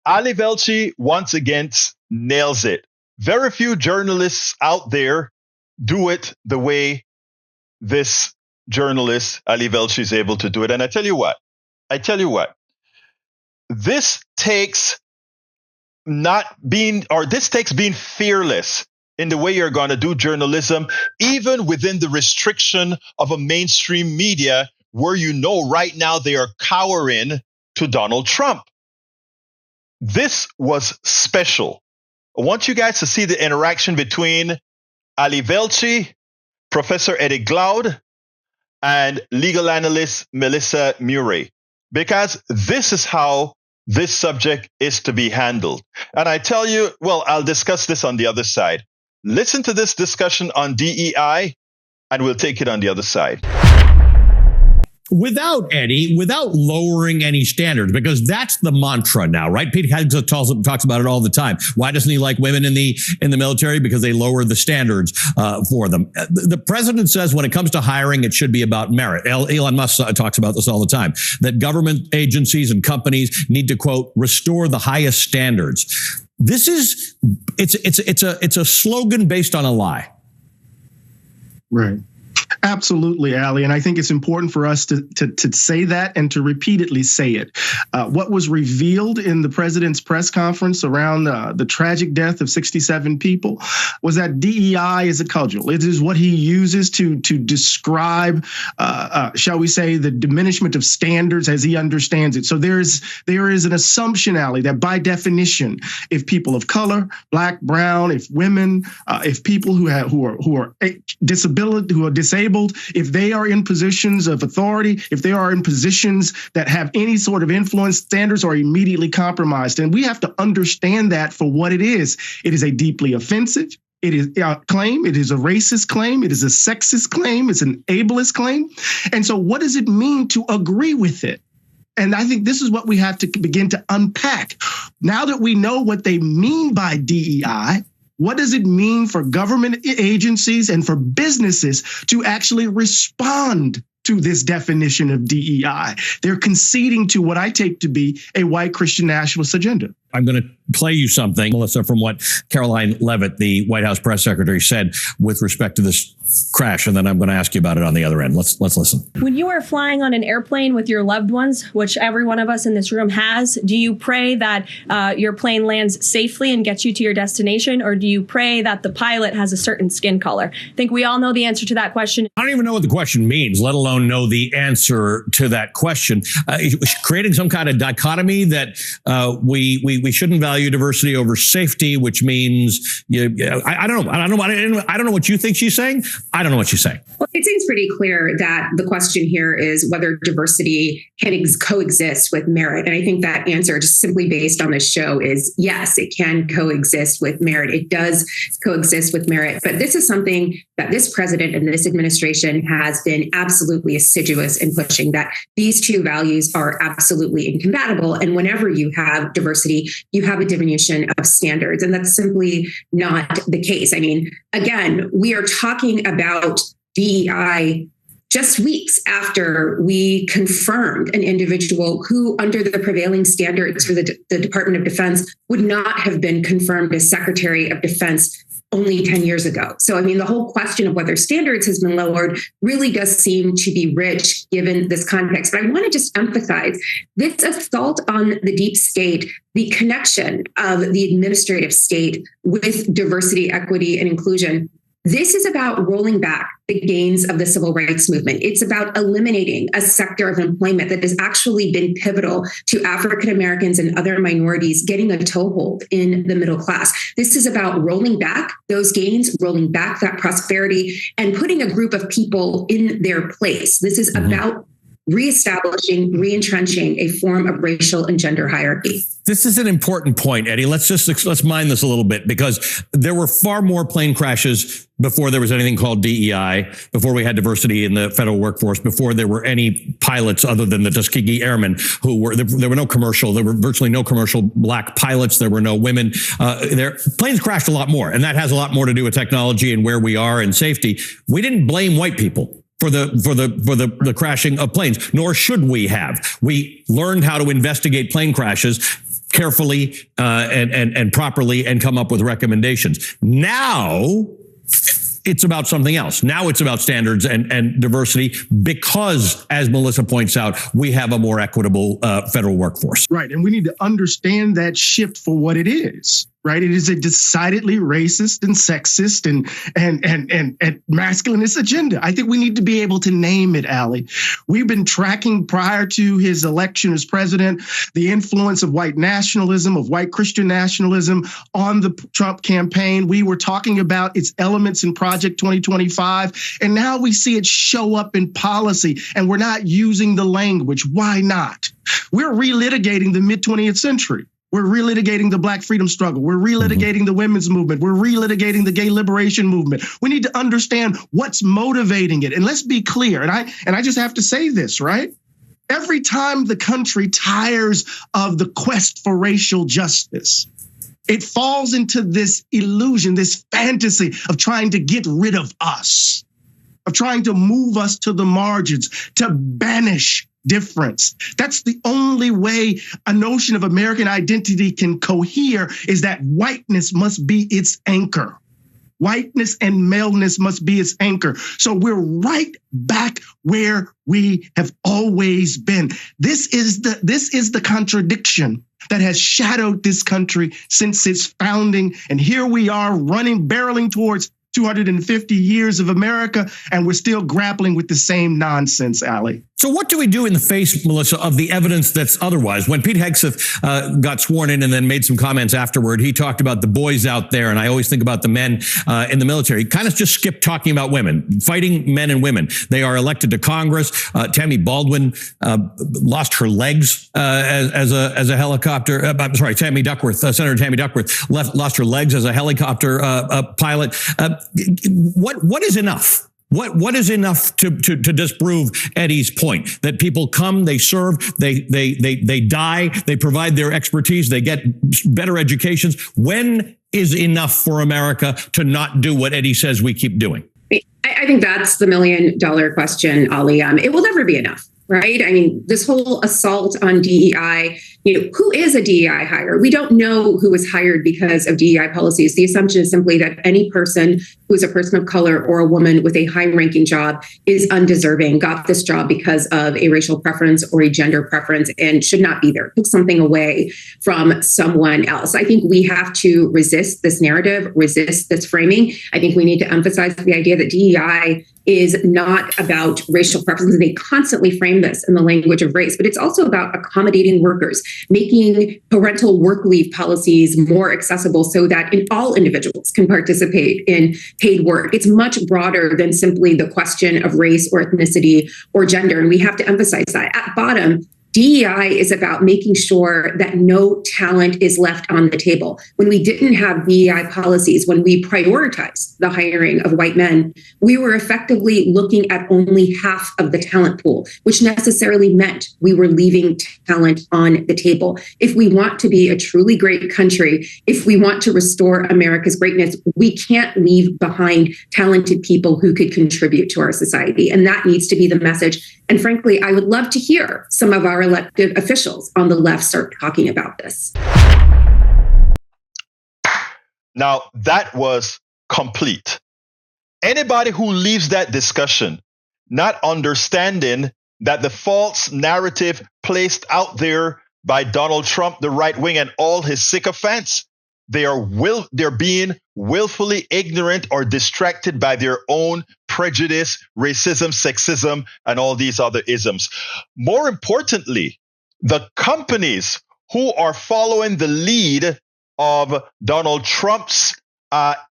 Ali Velshi once again nails it. Very few journalists out there do it the way this journalist, Ali Velshi, is able to do it. And I tell you what, this takes being fearless in the way you're going to do journalism, even within the restriction of a mainstream media where right now they are cowering to Donald Trump. This was special. I want you guys to see the interaction between Ali Velshi, Professor Eddie Glaude, and legal analyst Melissa Murray, because this is how this subject is to be handled. And I tell you, I'll discuss this on the other side. Listen to this discussion on DEI, and we'll take it on the other side. Without lowering any standards, because that's the mantra now, right? Pete Hegseth talks about it all the time. Why doesn't he like women in the military? Because they lower the standards for them. The president says when it comes to hiring, it should be about merit. Elon Musk talks about this all the time, that government agencies and companies need to, quote, restore the highest standards. It's a slogan based on a lie. Right. Absolutely, Ali. And I think it's important for us to say that and to repeatedly say it. What was revealed in the president's press conference around the tragic death of 67 people was that DEI is a cudgel. It is what he uses to describe, shall we say, the diminishment of standards as he understands it. So there is an assumption, Ali, that by definition, if people of color, black, brown, if women, if people who are disabled, if they are in positions of authority, if they are in positions that have any sort of influence, standards are immediately compromised. And we have to understand that for what it is. It is a deeply offensive claim. It is a racist claim. It is a sexist claim. It's an ableist claim. And so what does it mean to agree with it? And I think this is what we have to begin to unpack. Now that we know what they mean by DEI, what does it mean for government agencies and for businesses to actually respond to this definition of DEI? They're conceding to what I take to be a white Christian nationalist agenda. I'm going to play you something, Melissa, from what Caroline Leavitt, the White House press secretary, said with respect to this crash, and then I'm going to ask you about it on the other end. Let's listen. When you are flying on an airplane with your loved ones, which every one of us in this room has, do you pray that your plane lands safely and gets you to your destination, or do you pray that the pilot has a certain skin color? I think we all know the answer to that question. I don't even know what the question means, let alone know the answer to that question. Creating some kind of dichotomy that we shouldn't value diversity over safety, which means I don't know what you think she's saying. I don't know what she's saying. Well, it seems pretty clear that the question here is whether diversity can coexist with merit. And I think that answer, just simply based on this show, is yes, it can coexist with merit. It does coexist with merit. But this is something that this president and this administration has been absolutely assiduous in pushing, that these two values are absolutely incompatible. And whenever you have diversity, you have a diminution of standards. And that's simply not the case. I mean, again, we are talking about DEI just weeks after we confirmed an individual who, under the prevailing standards for the Department of Defense, would not have been confirmed as Secretary of Defense only 10 years ago. So, I mean, the whole question of whether standards has been lowered really does seem to be rich given this context. But I want to just emphasize this assault on the deep state, the connection of the administrative state with diversity, equity, and inclusion. This is about rolling back the gains of the civil rights movement. It's about eliminating a sector of employment that has actually been pivotal to African Americans and other minorities getting a toehold in the middle class. This is about rolling back those gains, rolling back that prosperity, and putting a group of people in their place. This is about reestablishing, reentrenching a form of racial and gender hierarchy. This is an important point, Eddie. Let's mine this a little bit, because there were far more plane crashes before there was anything called DEI, before we had diversity in the federal workforce, before there were any pilots other than the Tuskegee Airmen there were virtually no commercial black pilots. There were no women. Planes crashed a lot more, and that has a lot more to do with technology and where we are and safety. We didn't blame white people for the crashing of planes, nor should we have. We learned how to investigate plane crashes carefully and properly and come up with recommendations. Now it's about something else. Now it's about standards and diversity because, as Melissa points out, we have a more equitable federal workforce. Right. And we need to understand that shift for what it is. Right. It is a decidedly racist and sexist and masculinist agenda. I think we need to be able to name it, Ali. We've been tracking prior to his election as president, the influence of white nationalism, of white Christian nationalism on the Trump campaign. We were talking about its elements in Project 2025. And now we see it show up in policy and we're not using the language. Why not? We're relitigating the mid-20th century. We're relitigating the Black freedom struggle. We're relitigating the women's movement. We're relitigating the gay liberation movement. We need to understand what's motivating it. And let's be clear. And I just have to say this, right? Every time the country tires of the quest for racial justice, it falls into this illusion, this fantasy of trying to get rid of us, of trying to move us to the margins, to banish difference. That's the only way a notion of American identity can cohere, is that whiteness must be its anchor. Whiteness and maleness must be its anchor. So we're right back where we have always been. This is the contradiction that has shadowed this country since its founding. And here we are barreling towards 250 years of America, and we're still grappling with the same nonsense, Ali. So what do we do in the face, Melissa, of the evidence that's otherwise? When Pete Hegseth got sworn in and then made some comments afterward, he talked about the boys out there, and I always think about the men in the military. He kind of just skipped talking about women, fighting men and women. They are elected to Congress. Tammy Baldwin lost her legs as a helicopter. I'm sorry, Senator Tammy Duckworth lost her legs as a helicopter pilot. What is enough? What is enough to disprove Eddie's point that people come, they serve, they die, they provide their expertise, they get better educations? When is enough for America to not do what Eddie says we keep doing? I think that's the $1 million question, Ali. It will never be enough. Right? I mean, this whole assault on DEI, who is a DEI hire? We don't know who was hired because of DEI policies. The assumption is simply that any person who is a person of color or a woman with a high-ranking job is undeserving, got this job because of a racial preference or a gender preference, and should not be there. Took something away from someone else. I think we have to resist this narrative, resist this framing. I think we need to emphasize the idea that DEI is not about racial preferences. They constantly frame this in the language of race, but it's also about accommodating workers, making parental work leave policies more accessible so that all individuals can participate in paid work. It's much broader than simply the question of race or ethnicity or gender. And we have to emphasize that. At bottom, DEI is about making sure that no talent is left on the table. When we didn't have DEI policies, when we prioritized the hiring of white men, we were effectively looking at only half of the talent pool, which necessarily meant we were leaving talent on the table. If we want to be a truly great country, if we want to restore America's greatness, we can't leave behind talented people who could contribute to our society. And that needs to be the message. And frankly, I would love to hear some of our elected officials on the left start talking about this. Now, that was complete. Anybody who leaves that discussion not understanding that the false narrative placed out there by Donald Trump, the right wing, and all his sycophants, they're being willfully ignorant or distracted by their own prejudice, racism, sexism, and all these other isms. More importantly, the companies who are following the lead of Donald Trump's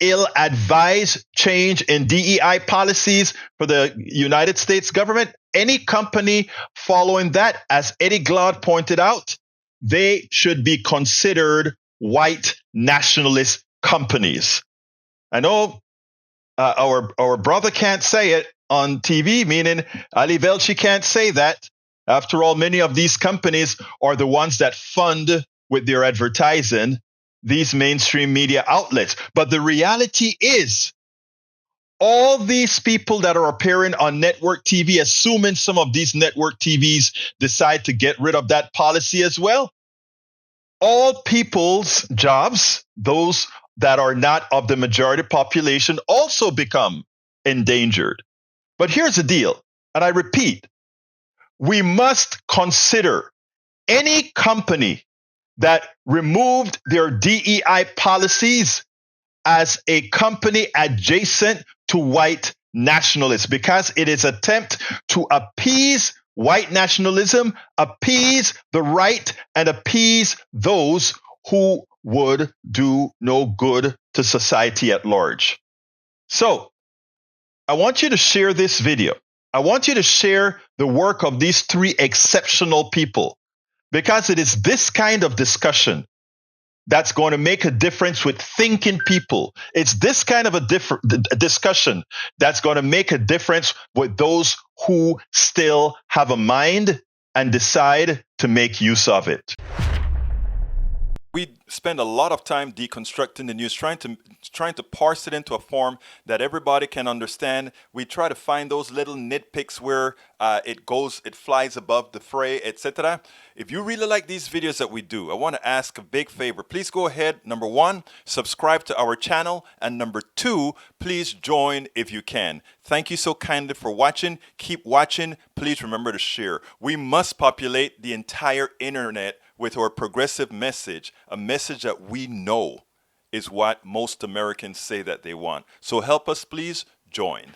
ill-advised change in DEI policies for the United States government, any company following that, as Eddie Glaude pointed out, they should be considered white nationalist companies. I know our brother can't say it on TV, meaning Ali Velshi can't say that. After all, many of these companies are the ones that fund with their advertising these mainstream media outlets. But the reality is, all these people that are appearing on network TV, assuming some of these network TVs decide to get rid of that policy as well, all people's jobs, those that are not of the majority population, also become endangered. But here's the deal, and I repeat, we must consider any company that removed their DEI policies as a company adjacent to white nationalists, because it is an attempt to appease white nationalism, appease the right, and appease those who would do no good to society at large. So, I want you to share this video. I want you to share the work of these three exceptional people, because it is this kind of discussion that's going to make a difference with thinking people. It's this kind of a discussion that's going to make a difference with those who still have a mind and decide to make use of it. We spend a lot of time deconstructing the news, trying to parse it into a form that everybody can understand. We try to find those little nitpicks where it flies above the fray, etc. If you really like these videos that we do, I want to ask a big favor. Please go ahead, number one, subscribe to our channel, and number two, please join if you can. Thank you so kindly for watching. Keep watching. Please remember to share. We must populate the entire internet with our progressive message, a message that we know is what most Americans say that they want. So help us, please join.